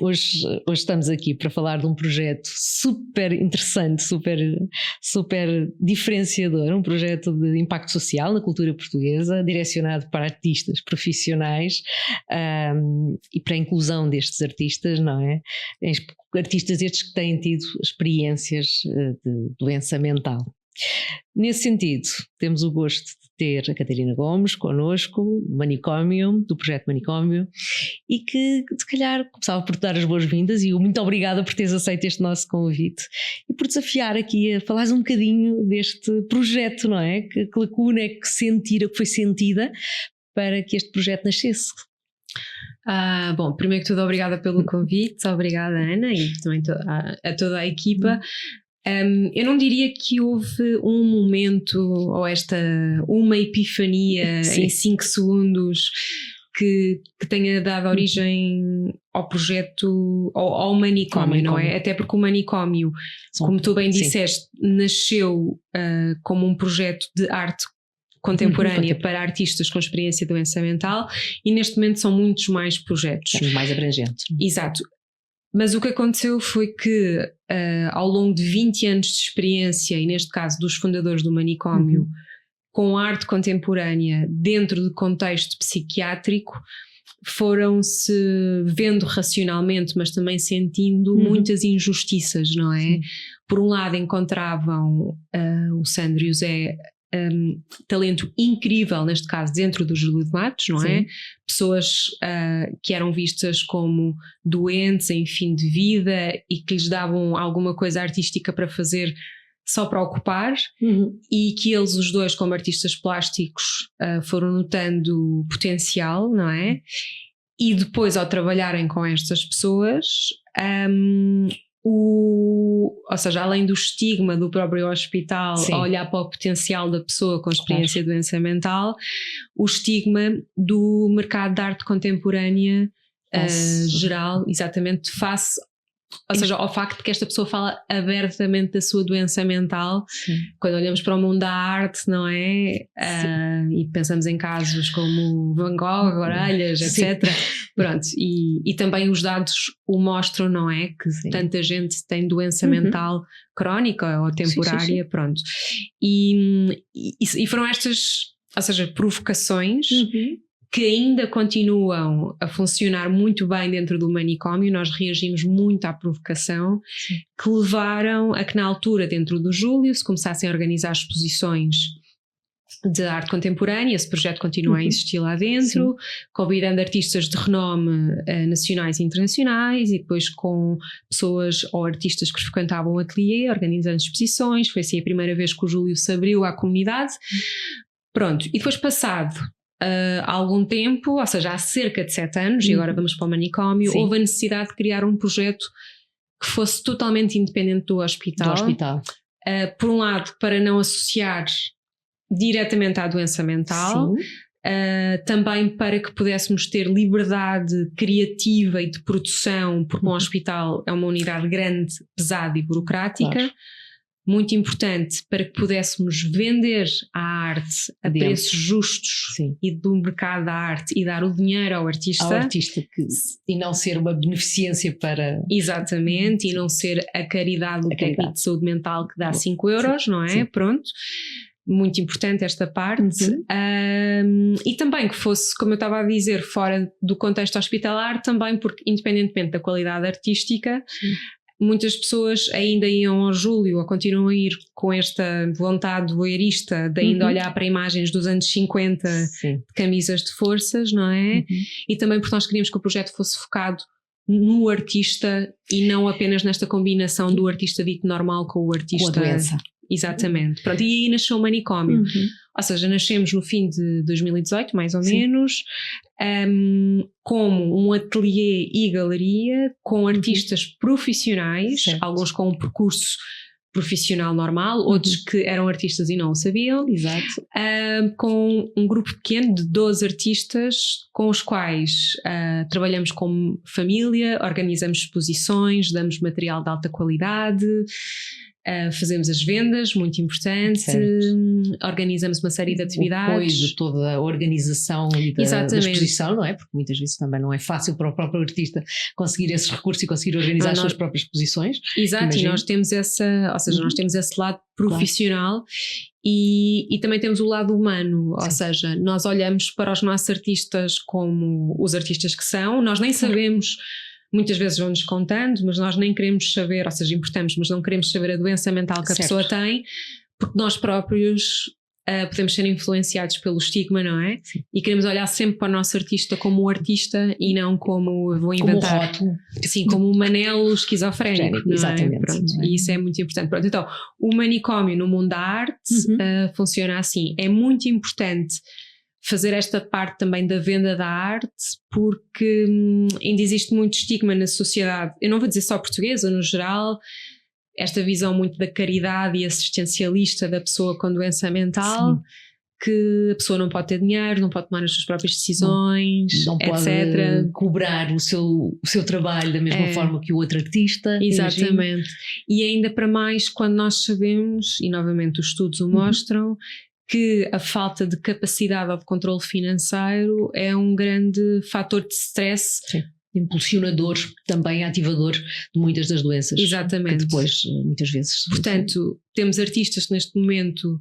hoje estamos aqui para falar de um projeto super interessante, super diferenciador, um projeto de impacto social na cultura portuguesa, direcionado para artistas profissionais e para a inclusão destes artistas, não é? Artistas estes que têm tido experiências de doença mental. Nesse sentido, temos o gosto de ter a Catarina Gomes connosco, do projeto Manicómio, e que se calhar começava por te dar as boas-vindas e muito obrigada por teres aceito este nosso convite e por desafiar aqui a falares um bocadinho deste projeto, não é? Que lacuna é que foi sentida para que este projeto nascesse? Bom, primeiro que tudo, obrigada pelo convite, obrigada Ana e também a toda a equipa. Eu não diria que houve um momento ou uma epifania em 5 segundos que tenha dado origem ao projeto, ao manicómio, não é? Até porque o manicómio, como tu bem disseste, nasceu como um projeto de arte contemporânea para artistas com experiência de doença mental e neste momento são muitos mais projetos. Mais abrangentes. Exato. Mas o que aconteceu foi que ao longo de 20 anos de experiência, e neste caso dos fundadores do manicómio, com arte contemporânea dentro de contexto psiquiátrico, foram-se vendo racionalmente, mas também sentindo muitas injustiças, não é? Sim. Por um lado encontravam o Sandro e o Zé talento incrível, neste caso dentro do Júlio de Matos, não é? Pessoas que eram vistas como doentes em fim de vida e que lhes davam alguma coisa artística para fazer só para ocupar, e que eles os dois como artistas plásticos foram notando potencial, não é? E depois ao trabalharem com estas pessoas ou seja, além do estigma do próprio hospital a olhar para o potencial da pessoa com experiência de doença mental, o estigma do mercado de arte contemporânea geral, exatamente, face, ou seja, ao facto de que esta pessoa fala abertamente da sua doença mental. Quando olhamos para o mundo da arte, não é? E pensamos em casos como Van Gogh, Orelhas, etc. Pronto, e também os dados o mostram, não é? Que tanta gente tem doença mental crónica ou temporária, pronto. E foram estas, ou seja, provocações que ainda continuam a funcionar muito bem dentro do manicómio. Nós reagimos muito à provocação, que levaram a que na altura dentro do Júlio se começassem a organizar exposições de arte contemporânea. Esse projeto continua a existir lá dentro, convidando artistas de renome nacionais e internacionais, e depois com pessoas ou artistas que frequentavam o ateliê, organizando exposições. Foi assim a primeira vez que o Júlio se abriu à comunidade. Pronto, e depois passado há algum tempo, ou seja, há cerca de 7 anos, e agora vamos para o manicómio, houve a necessidade de criar um projeto que fosse totalmente independente do hospital. Por um lado, para não associar diretamente à doença mental, também para que pudéssemos ter liberdade criativa e de produção, porque um hospital é uma unidade grande, pesada e burocrática. Muito importante para que pudéssemos vender a arte a preços justos e do mercado da arte e dar o dinheiro ao artista. E não ser uma beneficência para... Exatamente, e não ser a caridade do técnico de saúde mental que dá 5 euros, não é? Pronto. Muito importante esta parte. E também que fosse, como eu estava a dizer, fora do contexto hospitalar, também porque independentemente da qualidade artística, muitas pessoas ainda iam ao Júlio ou continuam a ir com esta vontade voyeurista de ainda olhar para imagens dos anos 50 de camisas de forças, não é? E também porque nós queríamos que o projeto fosse focado no artista e não apenas nesta combinação do artista dito normal com o artista... Com a doença. Exatamente. Pronto, e aí nasceu o manicómio. Ou seja, nascemos no fim de 2018, mais ou menos, como um ateliê e galeria com artistas profissionais, alguns com um percurso profissional normal, outros que eram artistas e não o sabiam. Com um grupo pequeno de 12 artistas com os quais trabalhamos como família, organizamos exposições, damos material de alta qualidade. Fazemos as vendas, muito importante, organizamos uma série de atividades. O apoio de toda a organização e da exposição, não é? Porque muitas vezes também não é fácil para o próprio artista conseguir esses recursos e conseguir organizar as suas próprias exposições. Exato, imagino. E nós temos nós temos esse lado profissional, e também temos o lado humano, ou seja, nós olhamos para os nossos artistas como os artistas que são, nós nem sabemos. Muitas vezes vão-nos contando, mas nós nem queremos saber, ou seja, importamos, mas não queremos saber a doença mental que a pessoa tem, porque nós próprios podemos ser influenciados pelo estigma, não é? Sim. E queremos olhar sempre para o nosso artista como um artista e não como, vou inventar, como um Manelo esquizofrénico, não é? Exatamente. Pronto, não é? E isso é muito importante. Pronto, então, o manicômio no mundo da arte funciona assim. É muito importante fazer esta parte também da venda da arte, porque ainda existe muito estigma na sociedade, eu não vou dizer só portuguesa, no geral, esta visão muito da caridade e assistencialista da pessoa com doença mental, que a pessoa não pode ter dinheiro, não pode tomar as suas próprias decisões, não etc. pode cobrar o seu trabalho da mesma forma que o outro artista. Exatamente. Imagino. E ainda para mais quando nós sabemos, e novamente os estudos o mostram, que a falta de capacidade ou de controle financeiro é um grande fator de stress. Sim. Impulsionador, também ativador de muitas das doenças. Exatamente. Que depois, muitas vezes... Portanto, temos artistas que neste momento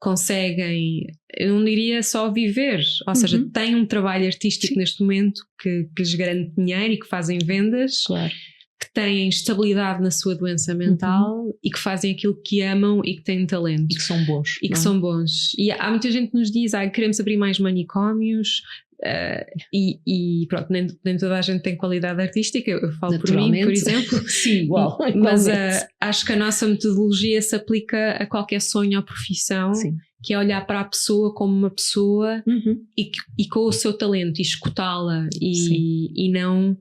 conseguem, eu não diria só viver, ou seja, têm um trabalho artístico neste momento que lhes garante dinheiro e que fazem vendas. Claro. Que têm estabilidade na sua doença mental e que fazem aquilo que amam e que têm talento. E que são bons. São bons. E há muita gente que nos diz, queremos abrir mais manicômios, e pronto, nem toda a gente tem qualidade artística, eu falo por mim, por exemplo. Sim, igual. Mas acho que a nossa metodologia se aplica a qualquer sonho ou profissão. Sim. Que é olhar para a pessoa como uma pessoa e com o seu talento e escutá-la e não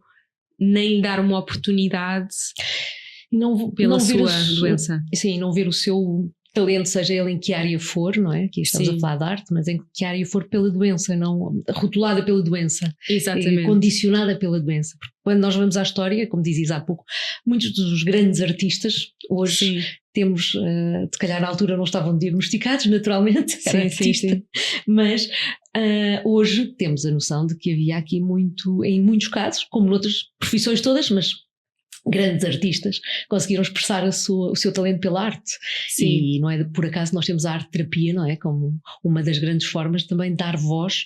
nem lhe dar uma oportunidade pela sua doença. Sim, não ver o seu talento, seja ele em que área for, não é? Aqui estamos a falar de arte, mas em que área for pela doença, não rotulada pela doença. Exatamente. Condicionada pela doença. Porque quando nós vamos à história, como dizes há pouco, muitos dos grandes artistas hoje temos, se calhar na altura não estavam diagnosticados naturalmente, sim. Mas hoje temos a noção de que havia aqui em muitos casos, como noutras profissões todas, mas grandes artistas conseguiram expressar o seu talento pela arte. Sim. E não é por acaso nós temos a arte-terapia, não é? Como uma das grandes formas de também dar voz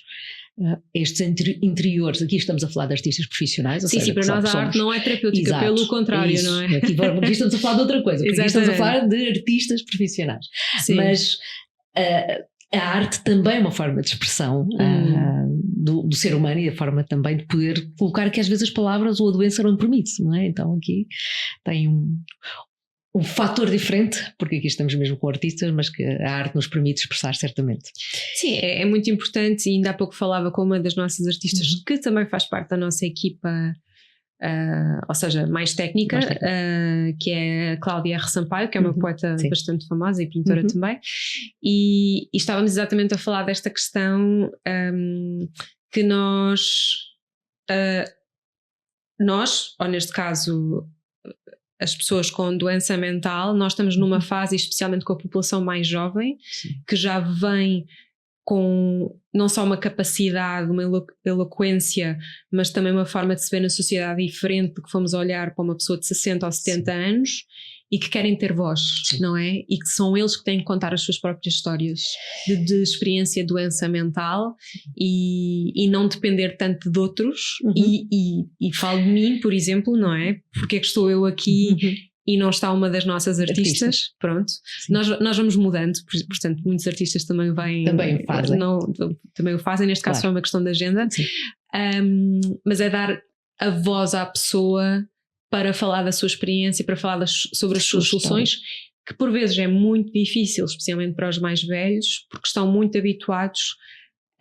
a estes interiores. Aqui estamos a falar de artistas profissionais. Sim, para nós a arte não é terapêutica, pelo contrário, não é? Aqui estamos a falar de outra coisa, porque aqui estamos a falar de artistas profissionais. Sim. Mas a arte também é uma forma de expressão do ser humano e a forma também de poder colocar que às vezes as palavras ou a doença não permite, não é? Então aqui tem um fator diferente, porque aqui estamos mesmo com artistas, mas que a arte nos permite expressar certamente. Sim, é muito importante, e ainda há pouco falava com uma das nossas artistas que também faz parte da nossa equipa, ou seja, mais técnica, que é a Cláudia R. Sampaio, que é uma poeta bastante famosa e pintora também, e estávamos exatamente a falar desta questão que nós, ou neste caso as pessoas com doença mental, nós estamos numa fase, especialmente com a população mais jovem, que já vem com não só uma capacidade, uma eloquência, mas também uma forma de se ver na sociedade diferente do que fomos olhar para uma pessoa de 60 ou 70 anos e que querem ter voz, não é? E que são eles que têm que contar as suas próprias histórias de experiência de doença mental e não depender tanto de outros. E falo de mim, por exemplo, não é? Porque é que estou eu aqui e não está uma das nossas artistas. Pronto. Nós vamos mudando, portanto muitos artistas também também o fazem, neste caso foi uma questão de agenda, mas é dar a voz à pessoa para falar da sua experiência, para falar sobre as suas soluções, que por vezes é muito difícil, especialmente para os mais velhos, porque estão muito habituados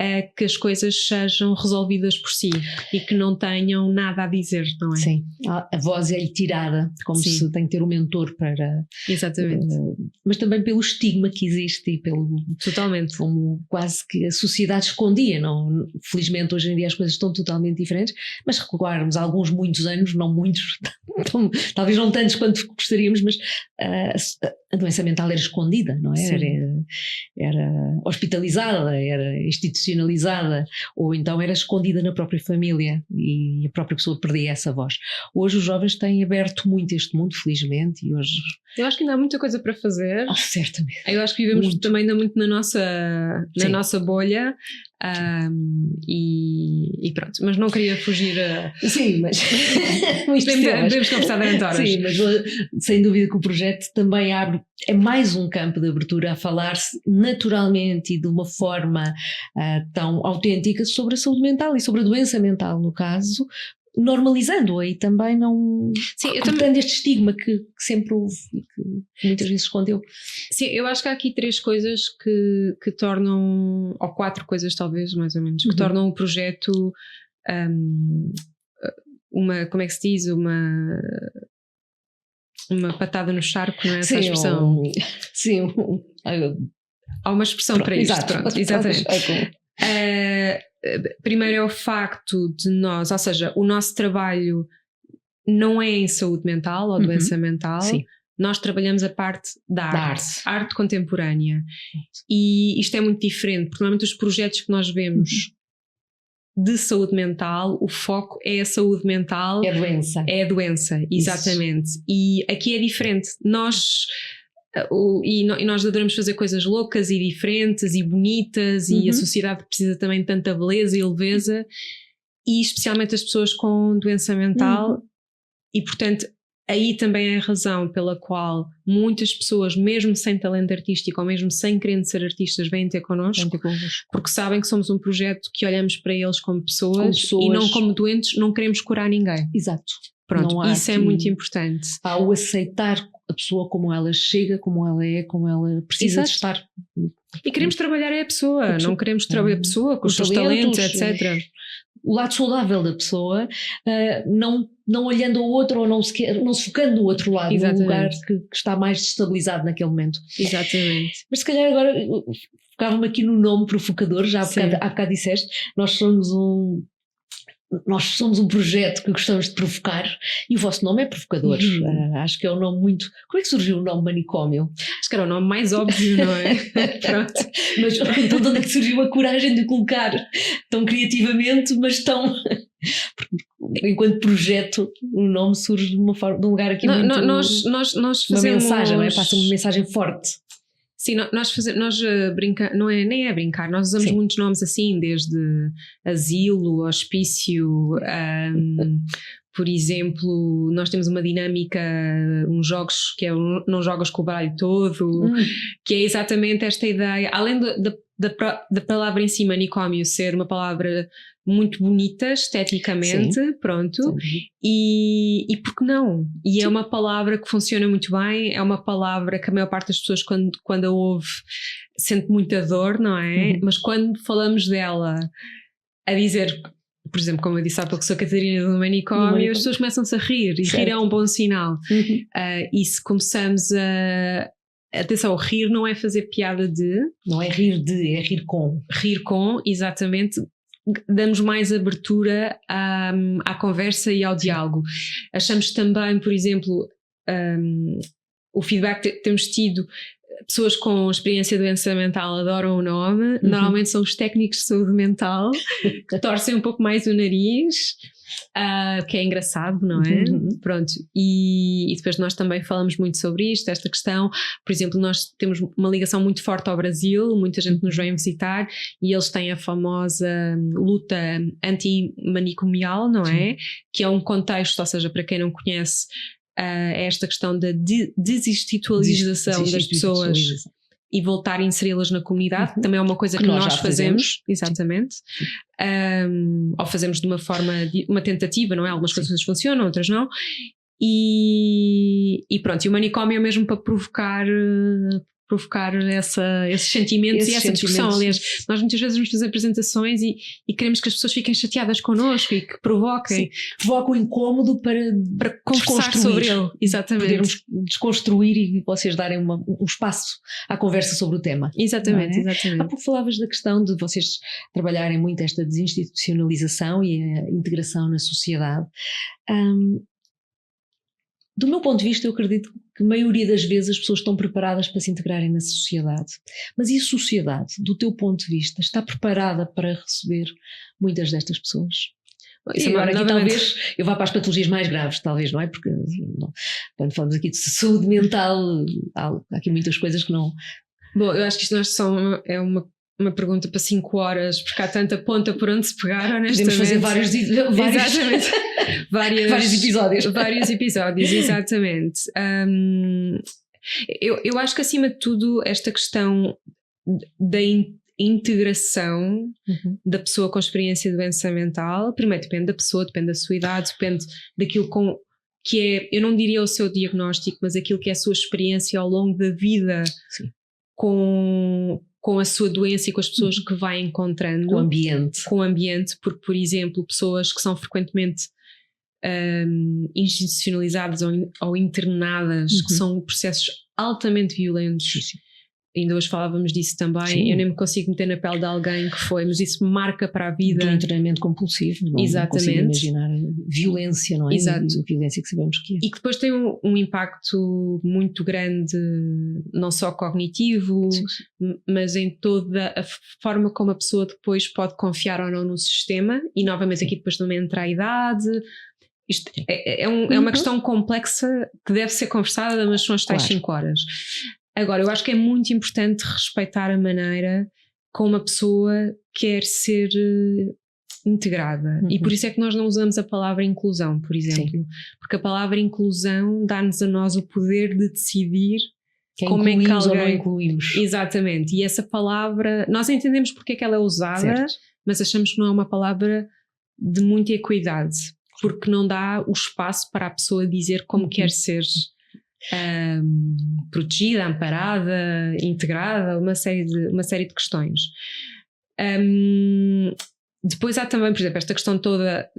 a que as coisas sejam resolvidas por si e que não tenham nada a dizer, não é? Sim, a voz é-lhe tirada, como Sim. se tem que ter um mentor para... Exatamente. Mas também pelo estigma que existe e pelo... Totalmente. Como quase que a sociedade escondia, não? Felizmente hoje em dia as coisas estão totalmente diferentes, mas recuarmos alguns muitos anos, não muitos, talvez não tantos quanto gostaríamos, mas a doença mental era escondida, não é? Era hospitalizada, era institucionalizada, ou então era escondida na própria família e a própria pessoa perdia essa voz. Hoje os jovens têm aberto muito este mundo, felizmente, e hoje... Eu acho que ainda há muita coisa para fazer. Certamente. Eu acho que vivemos também ainda muito na nossa bolha, e pronto, mas não queria fugir a... Sim, mas... podemos conversar durante horas. Sim, mas sem dúvida que o projeto também abre, é mais um campo de abertura a falar-se naturalmente e de uma forma tão autêntica sobre a saúde mental e sobre a doença mental, no caso, normalizando-a e também não cortando este estigma que sempre houve e que muitas vezes escondeu. Sim, eu acho que há aqui 3 coisas que tornam, ou 4 coisas talvez, mais ou menos, que tornam o projeto uma, como é que se diz, uma patada no charco, não é essa expressão? Há uma expressão para isto, pronto, exatamente. Primeiro é o facto de nós, ou seja, o nosso trabalho não é em saúde mental ou doença mental. Sim. Nós trabalhamos a parte da arte contemporânea. E isto é muito diferente, porque normalmente os projetos que nós vemos de saúde mental, o foco é a saúde mental. É a doença. É a doença, exatamente. Isso. E aqui é diferente. Nós adoramos fazer coisas loucas e diferentes e bonitas, e a sociedade precisa também de tanta beleza e leveza, e especialmente as pessoas com doença mental, e portanto aí também é a razão pela qual muitas pessoas, mesmo sem talento artístico ou mesmo sem querendo ser artistas, vêm ter connosco, porque sabem que somos um projeto que olhamos para eles como pessoas e não como doentes, não queremos curar ninguém. Exato. Pronto, isso é muito importante. Há o aceitar a pessoa como ela chega, como ela é, como ela precisa de estar. E queremos trabalhar a pessoa, não queremos trabalhar a pessoa com os seus talentos, etc. O lado saudável da pessoa, não olhando ao outro ou não se focando no outro lado, no lugar que está mais estabilizado naquele momento. Exatamente. Mas se calhar agora focava-me aqui no nome provocador, já há bocado disseste, nós somos um projeto que gostamos de provocar e o vosso nome é provocador. Acho que é um nome muito... Como é que surgiu o nome Manicómio? Acho que era o nome mais óbvio, não é? Pronto. Mas então de onde é que surgiu a coragem de colocar tão criativamente, mas tão... Enquanto projeto, o nome surge de um lugar aqui muito... Nós fazemos... Uma mensagem, não é? Passa uma mensagem forte. Sim, nós brincamos, nem é brincar, nós usamos muitos nomes assim, desde asilo, hospício, por exemplo, nós temos uma dinâmica, uns jogos que é não jogas com o baralho todo, que é exatamente esta ideia, além da palavra em si, manicómio, ser uma palavra muito bonita esteticamente, pronto, e por que não? E é uma palavra que funciona muito bem, é uma palavra que a maior parte das pessoas quando a ouve sente muita dor, não é? Mas quando falamos dela a dizer, por exemplo, como eu disse há pouco, sou a Catarina do manicómio, as pessoas começam-se a rir, e rir é um bom sinal. E se começamos atenção, rir não é fazer piada de... Não é rir de, é rir com. Rir com, exatamente. Damos mais abertura à conversa e ao diálogo. Achamos também, por exemplo, o feedback que temos tido, pessoas com experiência de doença mental adoram o nome, normalmente são os técnicos de saúde mental que torcem um pouco mais o nariz, que é engraçado, não é? Pronto, e depois nós também falamos muito sobre isto, esta questão. Por exemplo, nós temos uma ligação muito forte ao Brasil, muita gente nos vem visitar e eles têm a famosa luta antimanicomial, não é? Que é um contexto, ou seja, para quem não conhece, é esta questão da desinstitucionalização das pessoas e voltar a inseri-las na comunidade, também é uma coisa que nós fazemos. Exatamente. Ou fazemos de uma forma, uma tentativa, não é? Algumas coisas funcionam, outras não. E pronto, e o manicómio é mesmo para provocar provocar esses sentimentos e essa discussão. Aliás, nós muitas vezes vamos fazer apresentações e queremos que as pessoas fiquem chateadas connosco e que provoquem. Provoca o incómodo para conversar sobre ele. Exatamente. Podermos desconstruir e vocês darem um espaço à conversa sobre o tema. Exatamente, exatamente. Há pouco falavas da questão de vocês trabalharem muito esta desinstitucionalização e a integração na sociedade. Do meu ponto de vista, eu acredito que a maioria das vezes as pessoas estão preparadas para se integrarem na sociedade. Mas e a sociedade, do teu ponto de vista, está preparada para receber muitas destas pessoas? E agora aqui talvez eu vá para as patologias mais graves, talvez, não é? Porque quando falamos aqui de saúde mental, há aqui muitas coisas que não... Bom, eu acho que isto é uma pergunta para 5 horas, porque há tanta ponta por onde se pegar, honestamente. Podemos fazer vários episódios. Vários episódios, exatamente. Eu acho que acima de tudo esta questão da integração da pessoa com experiência de doença mental, primeiro depende da pessoa, depende da sua idade, depende daquilo que é, eu não diria o seu diagnóstico, mas aquilo que é a sua experiência ao longo da vida. Sim. Com a sua doença e com as pessoas que vai encontrando. Com o ambiente, porque, por exemplo, pessoas que são frequentemente institucionalizadas ou internadas, que são processos altamente violentos. Sim. Ainda hoje falávamos disso também. Sim. Eu nem me consigo meter na pele de alguém que foi, mas isso marca para a vida. Um treinamento compulsivo, não, exatamente. Não consigo imaginar violência, não é? Exato. E a violência que sabemos que é. E que depois tem um impacto muito grande, não só cognitivo, mas em toda a forma como a pessoa depois pode confiar ou não no sistema. E novamente aqui depois também entra a idade. Isto é uma questão complexa que deve ser conversada, mas são as tais 5 horas. Agora, eu acho que é muito importante respeitar a maneira como a pessoa quer ser integrada. E por isso é que nós não usamos a palavra inclusão, por exemplo. Sim. Porque a palavra inclusão dá-nos a nós o poder de decidir como é que alguém... ou não incluímos. Exatamente. E essa palavra, nós entendemos porque é que ela é usada, certo, mas achamos que não é uma palavra de muita equidade, porque não dá o espaço para a pessoa dizer como quer ser protegida, amparada, integrada, uma série de questões. Depois há também, por exemplo, esta questão toda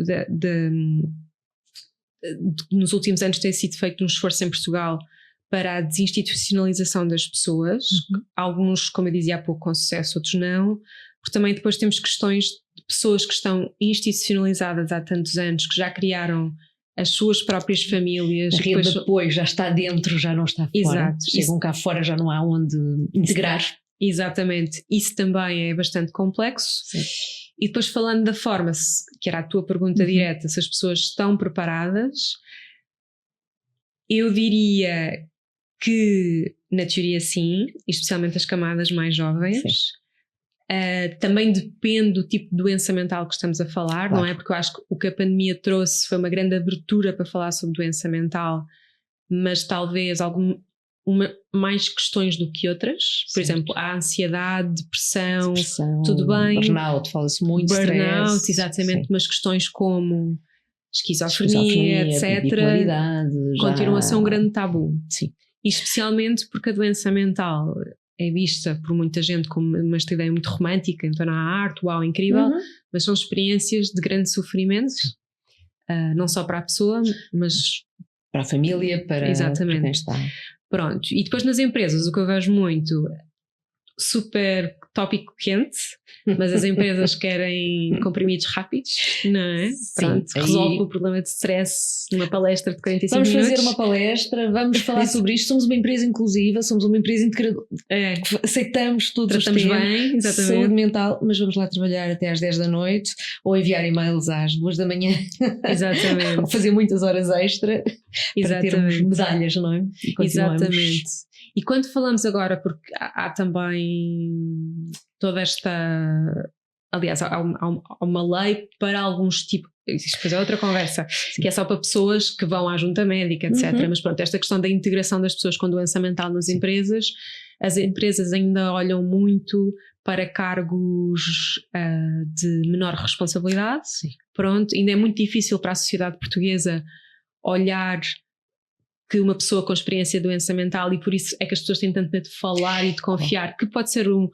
nos últimos anos tem sido feito um esforço em Portugal para a desinstitucionalização das pessoas, alguns, como eu dizia há pouco, com sucesso, outros não, porque também depois temos questões de pessoas que estão institucionalizadas há tantos anos, que já criaram as suas próprias famílias. A rede de apoio já está dentro, já não está fora. Exato. Chegam cá fora, já não há onde integrar. Exatamente. Isso também é bastante complexo. Sim. E depois falando da forma, que era a tua pergunta direta, se as pessoas estão preparadas, eu diria que na teoria sim, especialmente as camadas mais jovens. Também depende do tipo de doença mental que estamos a falar, claro, não é? Porque eu acho que o que a pandemia trouxe foi uma grande abertura para falar sobre doença mental, mas talvez mais questões do que outras. Por exemplo, a ansiedade, depressão, tudo bem. Burnout, fala-se muito. Burnout, stress, exatamente, mas questões como esquizofrenia, etc. Continuam a ser um grande tabu. Sim. E especialmente porque a doença mental é vista por muita gente como uma ideia muito romântica, então há arte, uau, incrível, mas são experiências de grande sofrimento, não só para a pessoa, mas para a família, para quem está. Pronto, e depois nas empresas o que eu vejo muito, super tópico quente, mas as empresas querem comprimidos rápidos, não é? Sim, pronto, resolve o problema de stress numa palestra de 45 minutos. Vamos fazer uma palestra, vamos falar sobre isto, somos uma empresa inclusiva, somos uma empresa integradora, aceitamos todos os temas, bem, exatamente, saúde mental, mas vamos lá trabalhar até às 10 da noite ou enviar e-mails às 2 da manhã. Exatamente. Ou fazer muitas horas extra para termos medalhas, não é? Exatamente. E quando falamos agora, porque há também toda esta... Aliás, há uma lei para alguns tipos... Isso depois é outra conversa, que é só para pessoas que vão à junta médica, etc. Mas pronto, esta questão da integração das pessoas com doença mental nas empresas, as empresas ainda olham muito para cargos de menor responsabilidade. Pronto, ainda é muito difícil para a sociedade portuguesa olhar que uma pessoa com experiência de doença mental, e por isso é que as pessoas têm tanto medo de falar e de confiar, que pode ser um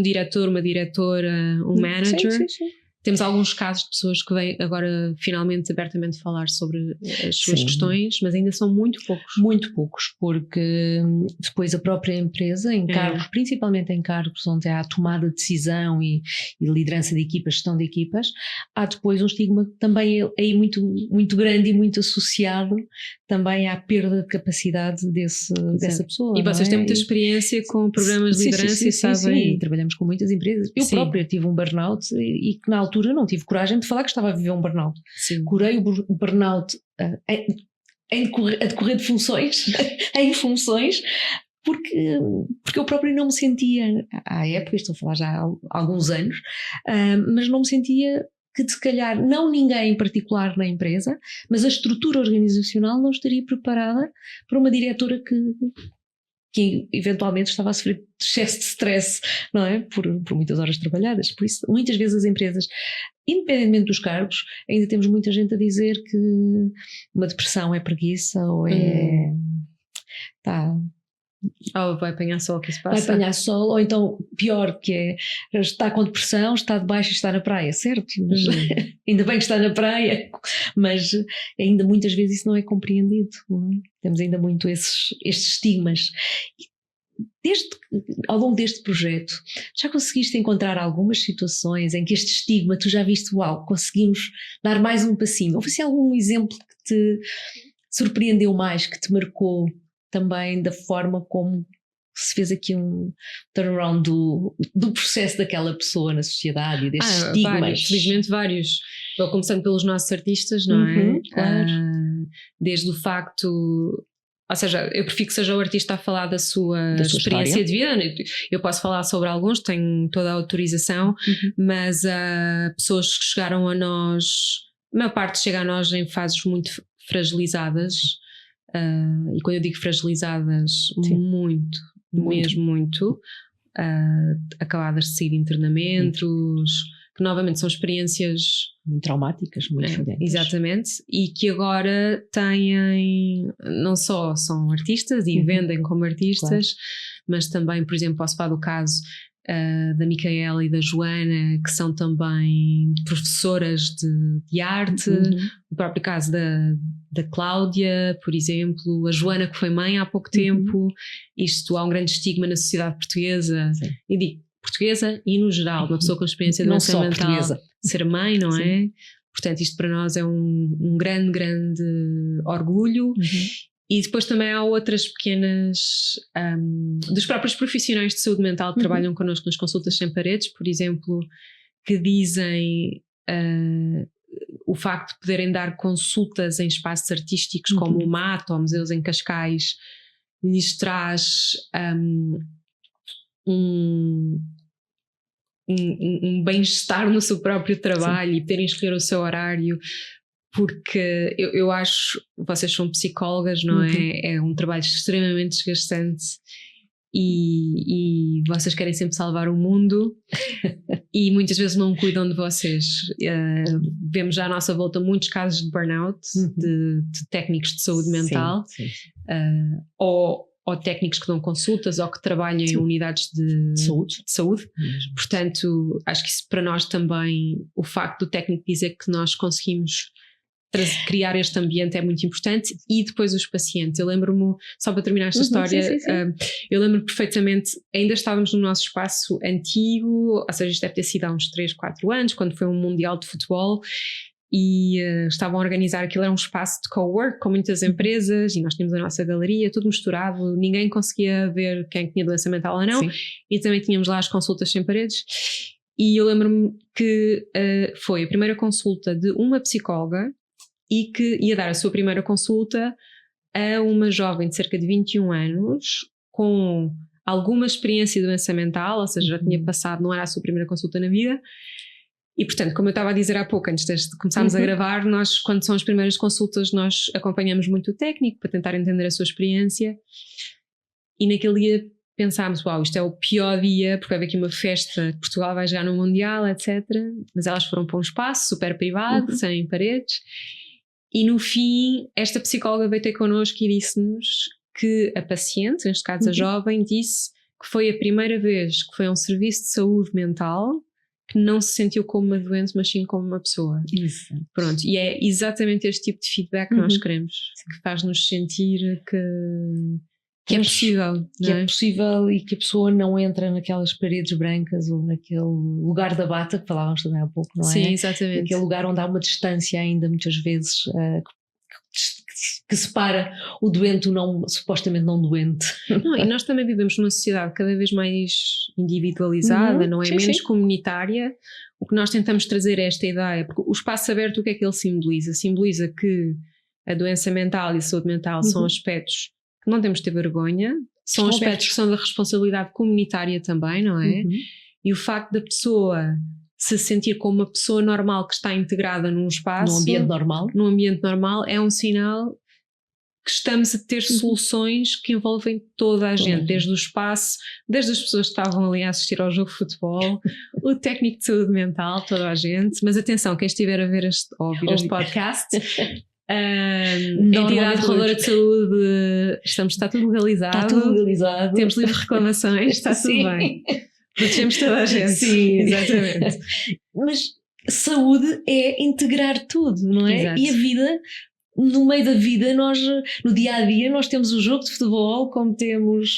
diretor, uma diretora, um manager. Sim. Temos alguns casos de pessoas que vêm agora finalmente abertamente falar sobre as suas questões, mas ainda são muito poucos. Muito poucos, porque depois a própria empresa, em cargos, principalmente em cargos onde há a tomada de decisão e liderança de equipas, gestão de equipas, há depois um estigma também aí muito, muito grande e muito associado também à perda de capacidade dessa pessoa. E vocês têm muita experiência com programas de liderança e sabem... Sim, trabalhamos com muitas empresas. Eu própria tive um burnout e que na altura não tive coragem de falar que estava a viver um burnout. Curei o burnout a decorrer de funções, em funções, porque eu própria não me sentia, à época, estou a falar já há alguns anos, mas não me sentia que se calhar não ninguém em particular na empresa, mas a estrutura organizacional não estaria preparada para uma diretora que eventualmente estava a sofrer de excesso de stress, não é? Por muitas horas trabalhadas. Por isso, muitas vezes as empresas, independentemente dos cargos, ainda temos muita gente a dizer que uma depressão é preguiça ou ou vai apanhar sol, que se passa. Vai apanhar sol, ou então, pior, que é está com depressão, está de baixo e está na praia, certo? Mas, ainda bem que está na praia, mas ainda muitas vezes isso não é compreendido, não é? Temos ainda muito estes estigmas. Ao longo deste projeto, já conseguiste encontrar algumas situações em que este estigma, tu já viste, conseguimos dar mais um passinho? Houve assim algum exemplo que te surpreendeu mais, que te marcou também da forma como se fez aqui um turnaround do processo daquela pessoa na sociedade e destes estigmas? Felizmente vários. Vou começando pelos nossos artistas, não é? Claro. Desde o facto... Ou seja, eu prefiro que seja o artista a falar da sua experiência de vida. Eu posso falar sobre alguns, tenho toda a autorização, mas pessoas que chegaram a nós, a maior parte chega a nós em fases muito fragilizadas. E quando eu digo fragilizadas, muito, mesmo muito, acabadas de sair de internamentos, que novamente são experiências muito traumáticas, muito violentas. Exatamente, e que agora têm, não só são artistas e vendem como artistas, mas também, por exemplo, posso falar do caso da Micaela e da Joana, que são também professoras de arte, o próprio caso da Cláudia, por exemplo, a Joana, que foi mãe há pouco tempo. Há um grande estigma na sociedade portuguesa, e digo portuguesa e no geral, uma pessoa com experiência de doença mental ser mãe, não é? Portanto, isto para nós é um grande orgulho. E depois também há outras pequenas dos próprios profissionais de saúde mental que trabalham connosco nas consultas sem paredes, por exemplo, que dizem o facto de poderem dar consultas em espaços artísticos como o MAT ou museus em Cascais lhes traz um bem-estar no seu próprio trabalho e poderem escolher o seu horário, porque eu acho, vocês são psicólogas, não é? É um trabalho extremamente desgastante e vocês querem sempre salvar o mundo e muitas vezes não cuidam de vocês. Vemos já à nossa volta muitos casos de burnout de técnicos de saúde mental, ou técnicos que dão consultas ou que trabalham em unidades de saúde. Portanto, acho que isso para nós também, o facto do técnico dizer que nós conseguimos criar este ambiente é muito importante. E depois os pacientes, eu lembro-me, só para terminar esta história, eu lembro-me perfeitamente, ainda estávamos no nosso espaço antigo, ou seja, isto deve ter sido há uns 3, 4 anos, quando foi um mundial de futebol, e estavam a organizar aquilo, era um espaço de co-work com muitas empresas e nós tínhamos a nossa galeria, tudo misturado, ninguém conseguia ver quem tinha doença mental ou não. E também tínhamos lá as consultas sem paredes, e eu lembro-me que foi a primeira consulta de uma psicóloga e que ia dar a sua primeira consulta a uma jovem de cerca de 21 anos com alguma experiência de doença mental, ou seja, já tinha passado, não era a sua primeira consulta na vida. E portanto, como eu estava a dizer há pouco, antes de começarmos a gravar, nós, quando são as primeiras consultas, nós acompanhamos muito o técnico para tentar entender a sua experiência, e naquele dia pensámos, isto é o pior dia, porque vai haver aqui uma festa, Portugal vai jogar no Mundial, etc. Mas elas foram para um espaço super privado, sem paredes, E no fim, esta psicóloga veio ter connosco e disse-nos que a paciente, neste caso a jovem, disse que foi a primeira vez que foi a um serviço de saúde mental que não se sentiu como uma doente, mas sim como uma pessoa. Isso. Pronto, e é exatamente este tipo de feedback que nós queremos, que faz-nos sentir que é possível. Que é possível e que a pessoa não entra naquelas paredes brancas ou naquele lugar da bata que falávamos também há pouco, não é? Sim, exatamente. Naquele lugar onde há uma distância ainda muitas vezes que separa o doente do supostamente não doente. Não, e nós também vivemos numa sociedade cada vez mais individualizada, não é? Menos comunitária. O que nós tentamos trazer é esta ideia, porque o espaço aberto, o que é que ele simboliza? Simboliza que a doença mental e a saúde mental são aspectos que não temos de ter vergonha, são aspectos que são da responsabilidade comunitária também, não é? E o facto da pessoa se sentir como uma pessoa normal que está integrada num espaço, num ambiente normal, é um sinal que estamos a ter soluções que envolvem toda a gente, desde o espaço, desde as pessoas que estavam ali a assistir ao jogo de futebol, o técnico de saúde mental, toda a gente. Mas atenção, quem estiver a ver este podcast, entidade reguladora de saúde, está tudo legalizado. Está tudo legalizado. Temos livre reclamações, está tudo bem. Protegemos toda a gente. Sim, exatamente. Mas saúde é integrar tudo, não é? Exato. E a vida, no meio da vida, nós, no dia a dia, nós temos o jogo de futebol, como temos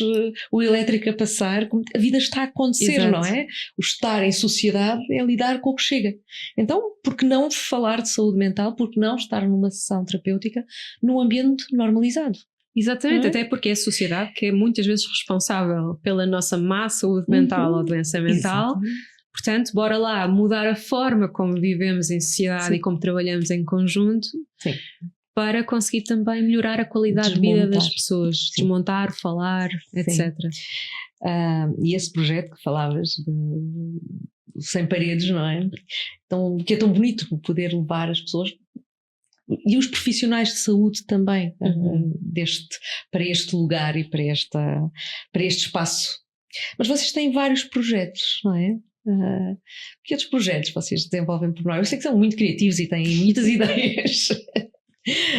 o elétrico a passar, como a vida está a acontecer, não é? O estar em sociedade é lidar com o que chega. Então, por que não falar de saúde mental? Por que não estar numa sessão terapêutica num ambiente normalizado? Exatamente, até porque é a sociedade que é muitas vezes responsável pela nossa má saúde mental ou doença mental. Portanto, bora lá mudar a forma como vivemos em sociedade e como trabalhamos em conjunto para conseguir também melhorar a qualidade de vida das pessoas, desmontar, falar, etc. E esse projeto que falavas de Sem Paredes, não é? Então, que é tão bonito poder levar as pessoas e os profissionais de saúde também para este lugar e para este espaço. Mas vocês têm vários projetos, não é? Que outros projetos vocês desenvolvem por nós? Eu sei que são muito criativos e têm muitas ideias.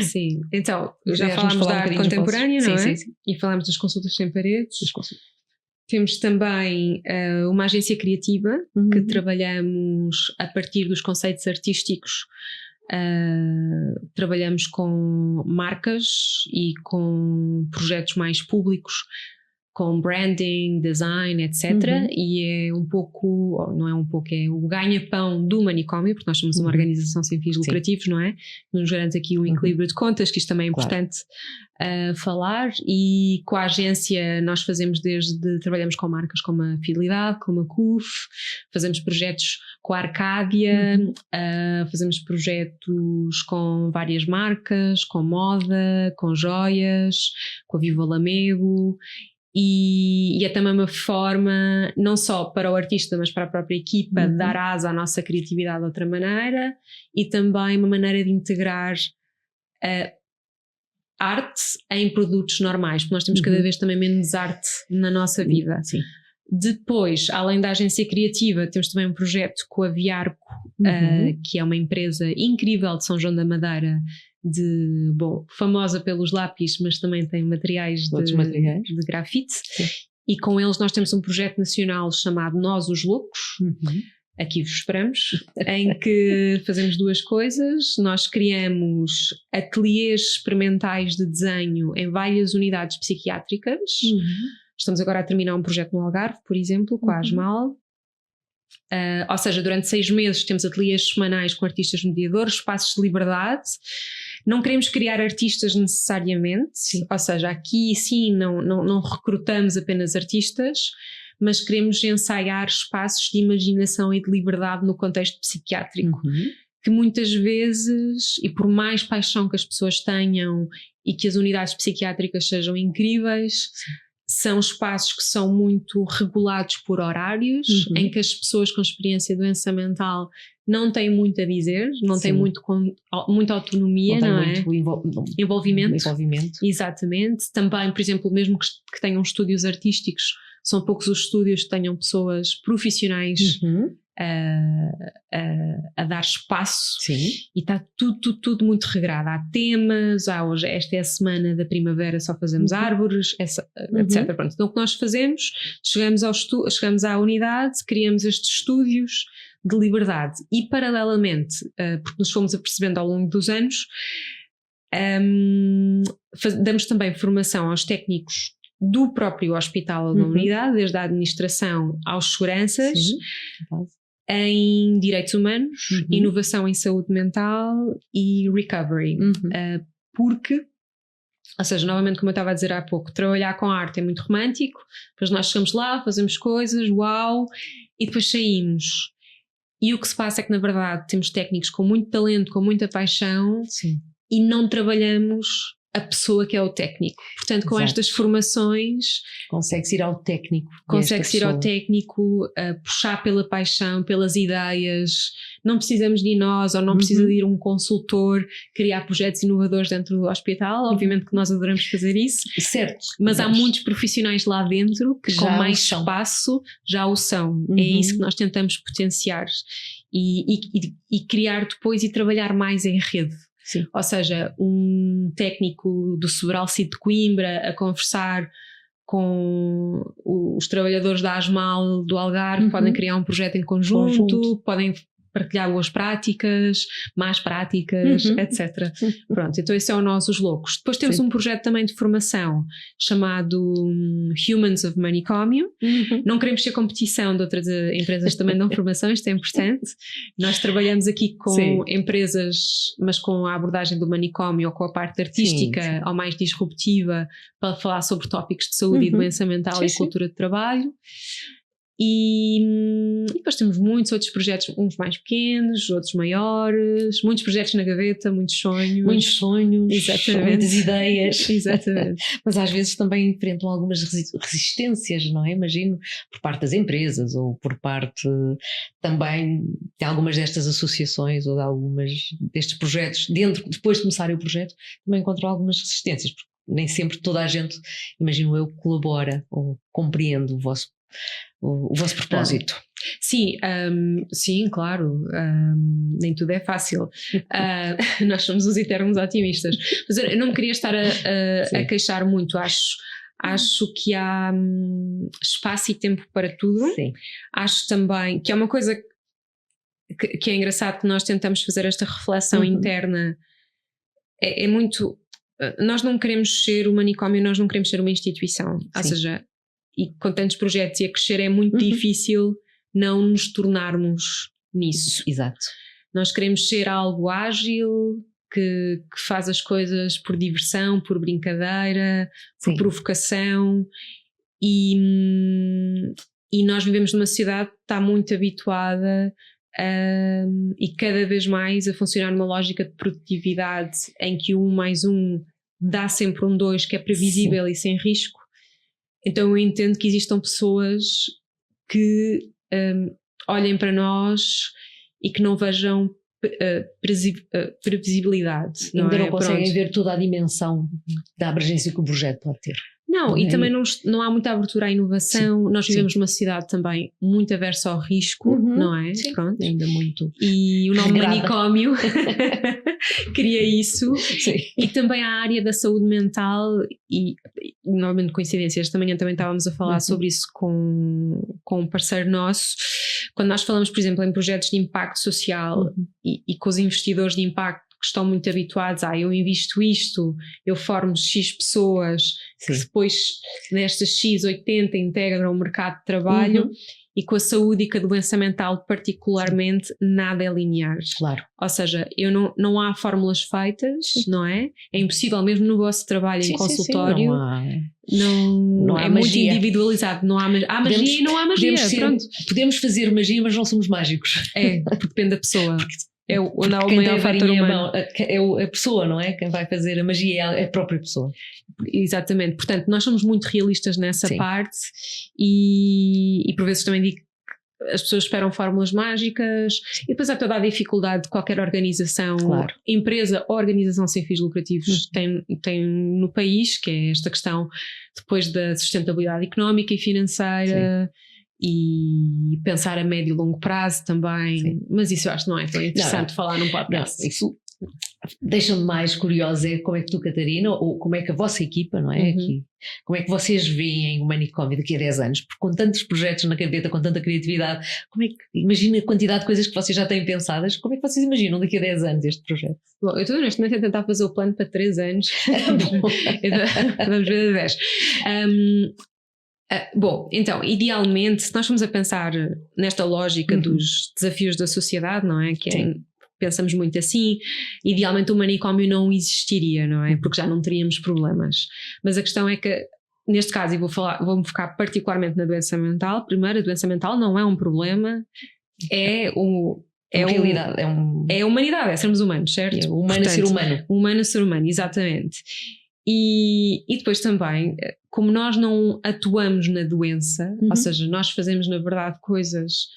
Sim, então já falámos da arte contemporânea, não é? Sim. E falámos das consultas sem paredes. Temos também uma agência criativa que trabalhamos a partir dos conceitos artísticos. Trabalhamos com marcas e com projetos mais públicos, com branding, design, etc. E é um pouco, não é um pouco, é o ganha-pão do manicômio, porque nós somos uma organização sem fins lucrativos, não é? Nos garante aqui um equilíbrio de contas, que isto também é importante falar. E com a agência nós trabalhamos com marcas como a Fidelidade, como a CUF, fazemos projetos com a Arcádia, fazemos projetos com várias marcas, com moda, com joias, com a Viva Lamego. E é também uma forma, não só para o artista, mas para a própria equipa, de dar asa à nossa criatividade de outra maneira, e também uma maneira de integrar a arte em produtos normais, porque nós temos cada vez também menos arte na nossa vida. Depois, além da agência criativa, temos também um projeto com a Viarco, que é uma empresa incrível de São João da Madeira, famosa pelos lápis, mas também tem materiais de grafite. E com eles nós temos um projeto nacional chamado Nós os Loucos, aqui vos esperamos, em que fazemos duas coisas. Nós criamos ateliês experimentais de desenho em várias unidades psiquiátricas. Estamos agora a terminar um projeto no Algarve, por exemplo, com a Asmal. Ou seja, durante 6 meses temos ateliês semanais com artistas mediadores, espaços de liberdade. Não queremos criar artistas necessariamente, ou seja, aqui sim não recrutamos apenas artistas, mas queremos ensaiar espaços de imaginação e de liberdade no contexto psiquiátrico, que muitas vezes, e por mais paixão que as pessoas tenham e que as unidades psiquiátricas sejam incríveis, são espaços que são muito regulados por horários, em que as pessoas com experiência de doença mental não têm muito a dizer, não têm muita autonomia, não é? Envolvimento. Exatamente. Também, por exemplo, mesmo que tenham estúdios artísticos, são poucos os estúdios que tenham pessoas profissionais a dar espaço. Sim. E está tudo muito regrado. Há temas, hoje esta é a semana da primavera, só fazemos árvores, etc. Pronto. Então o que nós fazemos, chegamos à unidade, criamos estes estúdios de liberdade e paralelamente, porque nos fomos apercebendo ao longo dos anos, damos também formação aos técnicos do próprio hospital ou da unidade, desde a administração aos seguranças, em direitos humanos, inovação em saúde mental e recovery. Porque, ou seja, novamente como eu estava a dizer há pouco, trabalhar com arte é muito romântico, depois nós chegamos lá, fazemos coisas, uau, e depois saímos. E o que se passa é que na verdade temos técnicos com muito talento, com muita paixão. Sim. E não trabalhamos a pessoa que é o técnico. Portanto, com estas formações consegue-se ir ao técnico. Consegue-se ir ao técnico, puxar pela paixão, pelas ideias. Não precisamos de ir nós, ou não precisa de ir um consultor criar projetos inovadores dentro do hospital. Obviamente que nós adoramos fazer isso. Certo. Mas há muitos profissionais lá dentro que com mais espaço já o são. É isso que nós tentamos potenciar e criar depois e trabalhar mais em rede. Sim. Ou seja, um técnico do Sobral Cid de Coimbra a conversar com os trabalhadores da ASMAL do Algarve, podem criar um projeto em conjunto. Podem partilhar boas práticas, más práticas, etc. Pronto, então esse é o Nós os Loucos. Depois temos um projeto também de formação chamado Humans of Manicômio. Não queremos ser competição de outras empresas que também dão formação, isto é importante. Nós trabalhamos aqui com empresas, mas com a abordagem do manicômio ou com a parte artística ou mais disruptiva, para falar sobre tópicos de saúde e doença mental e cultura de trabalho. E depois temos muitos outros projetos, uns mais pequenos, outros maiores, muitos projetos na gaveta, muitos sonhos. Exatamente. Muitas ideias. Exatamente. Mas às vezes também enfrentam algumas resistências, não é? Imagino, por parte das empresas ou por parte também de algumas destas associações ou de algumas destes projetos, depois de começarem o projeto, também encontram algumas resistências, porque nem sempre toda a gente, imagino eu, colabora ou compreende o vosso propósito. Sim, claro, nem tudo é fácil. Nós somos os eternos otimistas. Mas eu não me queria estar a queixar muito. Acho que há espaço e tempo para tudo. Sim. Acho também que é uma coisa que é engraçado, que nós tentamos fazer esta reflexão interna. É muito... Nós não queremos ser o manicômio, nós não queremos ser uma instituição. Ou seja, e com tantos projetos e a crescer é muito difícil não nos tornarmos nisso. Exato. Nós queremos ser algo ágil, que faz as coisas por diversão, por brincadeira, por provocação, e nós vivemos numa sociedade que está muito habituada e cada vez mais a funcionar numa lógica de produtividade em que 1 mais 1 dá sempre 2, que é previsível e sem risco. Então eu entendo que existam pessoas que olhem para nós e que não vejam previsibilidade. Ainda não conseguem ver toda a dimensão da abrangência que o projeto pode ter. Não, e também não há muita abertura à inovação. Nós vivemos numa sociedade também muito aversa ao risco, não é? Sim. Pronto. Ainda muito. E o nome manicômio cria isso. Sim. E também a área da saúde mental, e normalmente coincidências, esta manhã também estávamos a falar sobre isso com um parceiro nosso. Quando nós falamos, por exemplo, em projetos de impacto social e com os investidores de impacto, que estão muito habituados eu invisto isto, eu formo X pessoas, que depois nestas X 80 integram o mercado de trabalho, e com a saúde e com a doença mental particularmente nada é linear. Claro. Ou seja, não há fórmulas feitas, não é? É impossível, mesmo no vosso trabalho em consultório, não há muito magia. Individualizado, há magia e não há magia. Podemos fazer magia, mas não somos mágicos. Porque depende da pessoa. É o maior fator humano. É a pessoa, não é? Quem vai fazer a magia é a própria pessoa. Exatamente. Portanto, nós somos muito realistas nessa parte e por vezes também digo que as pessoas esperam fórmulas mágicas e depois há toda a dificuldade de qualquer organização, empresa ou organização sem fins lucrativos tem no país, que é esta questão depois da sustentabilidade económica e financeira. e pensar a médio e longo prazo também. Sim. Mas isso eu acho que não é tão interessante falar num podcast. Não, isso deixa-me mais curiosa como é que tu, Catarina, ou como é que a vossa equipa, não é? Aqui, como é que vocês veem o Manicômio daqui a 10 anos? Porque com tantos projetos na gaveta, com tanta criatividade, como é que, imagina a quantidade de coisas que vocês já têm pensadas, como é que vocês imaginam daqui a 10 anos este projeto? Bom, eu estou neste momento a tentar fazer o plano para 3 anos. Vamos ver a 10. Bom, então, idealmente, se nós formos a pensar nesta lógica dos desafios da sociedade, não é? Que é, pensamos muito assim, idealmente o manicômio não existiria, não é? Porque já não teríamos problemas. Mas a questão é que, neste caso, e vou-me focar particularmente na doença mental. Primeiro, a doença mental não é um problema, é realidade, é a humanidade, é sermos humanos, certo? É o humano. Portanto, ser humano. Humano ser humano, exatamente. E depois também, como nós não atuamos na doença, ou seja, nós fazemos na verdade coisas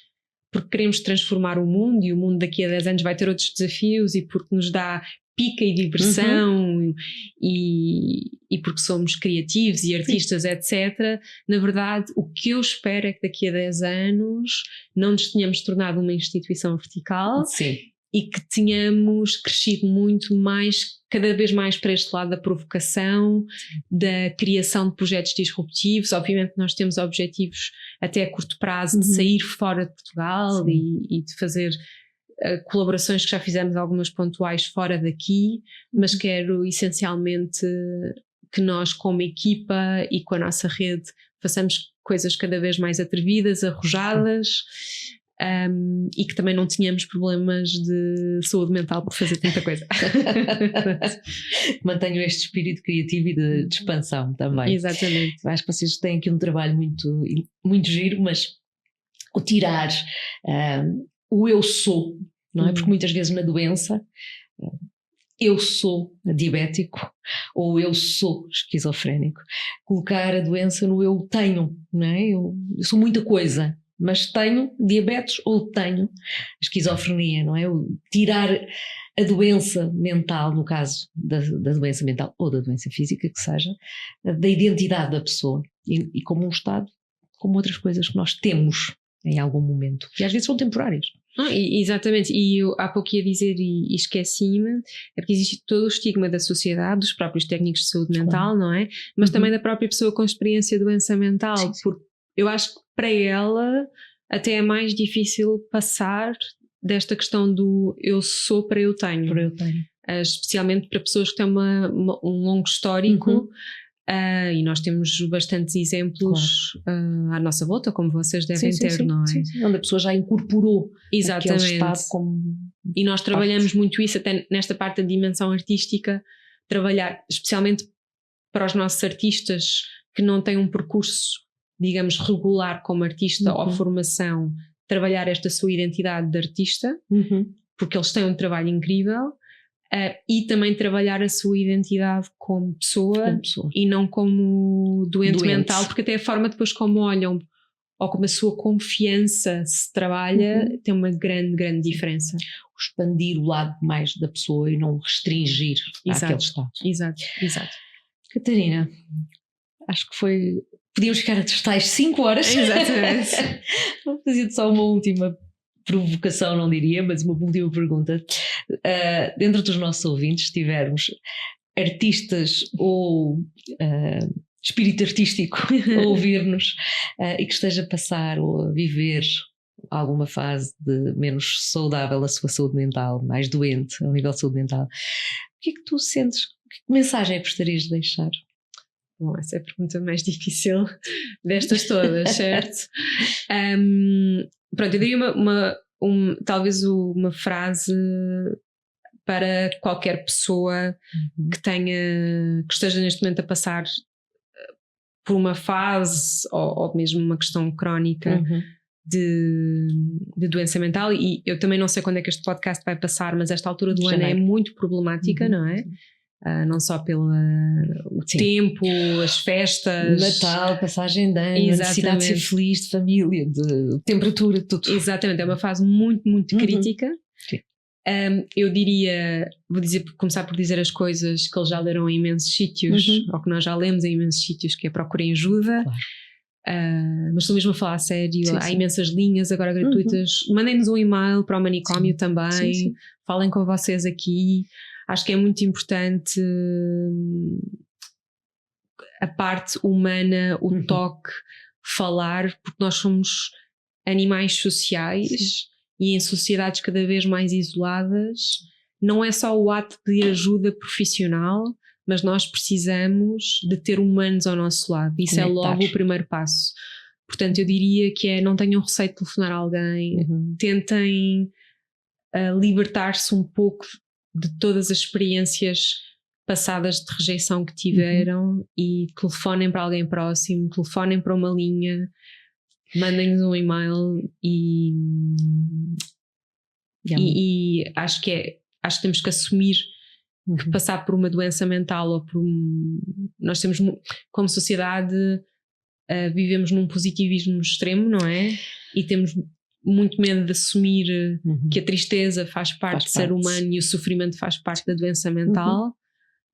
porque queremos transformar o mundo, e o mundo daqui a 10 anos vai ter outros desafios, e porque nos dá pica e diversão, e porque somos criativos e artistas, etc. Na verdade, o que eu espero é que daqui a 10 anos não nos tenhamos tornado uma instituição vertical. Sim. E que tenhamos crescido muito mais, cada vez mais para este lado da provocação, da criação de projetos disruptivos. Obviamente nós temos objetivos até a curto prazo de sair fora de Portugal e de fazer colaborações que já fizemos algumas pontuais fora daqui, mas quero essencialmente que nós como equipa e com a nossa rede façamos coisas cada vez mais atrevidas, arrojadas. E que também não tínhamos problemas de saúde mental por fazer tanta coisa. Mantenham este espírito criativo e de expansão também. Exatamente. Acho que vocês têm aqui um trabalho muito, muito giro, mas o tirar o eu sou, não é? Porque muitas vezes na doença eu sou diabético ou eu sou esquizofrénico. Colocar a doença no eu tenho, não é? Eu sou muita coisa, mas tenho diabetes ou tenho esquizofrenia, não é? Tirar a doença mental, no caso da doença mental ou da doença física, que seja, da identidade da pessoa e como um estado, como outras coisas que nós temos em algum momento, e às vezes são temporárias. Exatamente, e eu há pouco ia dizer e esqueci-me, é porque existe todo o estigma da sociedade, dos próprios técnicos de saúde mental, não é? Mas também da própria pessoa com experiência de doença mental, sim. Porque eu acho que para ela até é mais difícil passar desta questão do eu sou para eu tenho. Para eu tenho. Especialmente para pessoas que têm um longo histórico, e nós temos bastantes exemplos à nossa volta, como vocês devem ter, não é? Sim. Onde a pessoa já incorporou aquele estado como... E nós trabalhamos muito isso até nesta parte da dimensão artística, trabalhar especialmente para os nossos artistas que não têm um percurso, digamos, regular como artista ou formação, trabalhar esta sua identidade de artista, porque eles têm um trabalho incrível, e também trabalhar a sua identidade como pessoa e não como doente mental, porque até a forma depois como olham ou como a sua confiança se trabalha tem uma grande diferença. Expandir o lado mais da pessoa e não restringir aquele estado. Exato. Catarina, acho que foi... Podíamos ficar a tais 5 horas. Exatamente. Vou fazer só uma última provocação, não diria, mas uma última pergunta. Dentro dos nossos ouvintes, se tivermos artistas ou espírito artístico a ouvir-nos e que esteja a passar ou a viver alguma fase de menos saudável a sua saúde mental, mais doente ao nível de saúde mental, o que é que tu sentes? Que mensagem é que gostarias de deixar? Bom, essa é a pergunta mais difícil destas todas, certo? Pronto, eu daria talvez uma frase para qualquer pessoa que esteja neste momento a passar por uma fase ou mesmo uma questão crónica de doença mental, e eu também não sei quando é que este podcast vai passar, mas esta altura do ano é muito problemática, não é? Não só pelo tempo, as festas, Natal, passagem de ano, a necessidade de ser feliz, de família, de temperatura, tudo. Exatamente, é uma fase muito crítica. Eu diria, começar por dizer as coisas que eles já leram em imensos sítios, ou que nós já lemos em imensos sítios, que é procurem ajuda. Mas estou mesmo a falar a sério. Sim, há sim. imensas linhas agora gratuitas. Mandem-nos um e-mail para o Manicômio também. Sim, sim. Falem com vocês aqui. Acho que é muito importante a parte humana, o toque, falar, porque nós somos animais sociais. Sim. E em sociedades cada vez mais isoladas, não é só o ato de pedir ajuda profissional, mas nós precisamos de ter humanos ao nosso lado. Isso é logo o primeiro passo. Portanto, eu diria que não tenham receio de telefonar a alguém, tentem libertar-se um pouco de todas as experiências passadas de rejeição que tiveram e telefonem para alguém próximo, telefonem para uma linha, mandem-nos um e-mail e acho que temos que assumir que passar por uma doença mental ou nós temos, como sociedade, vivemos num positivismo extremo, não é? E temos muito medo de assumir que a tristeza faz parte de ser humano e o sofrimento faz parte da doença mental,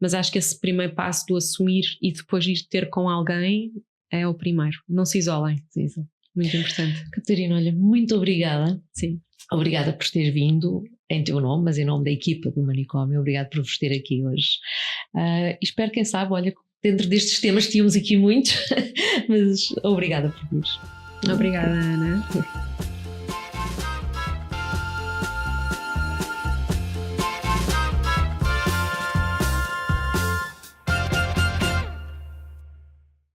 mas acho que esse primeiro passo do assumir e depois ir ter com alguém é o primeiro. Não se isolem. Sim. Muito importante. Catarina, olha, muito obrigada. Sim. Obrigada por teres vindo em teu nome, mas em nome da equipa do Manicômio. Obrigada por vos ter aqui hoje. Espero, quem sabe, olha, dentro destes temas tínhamos aqui muitos, mas obrigada por vir. Obrigada, Ana.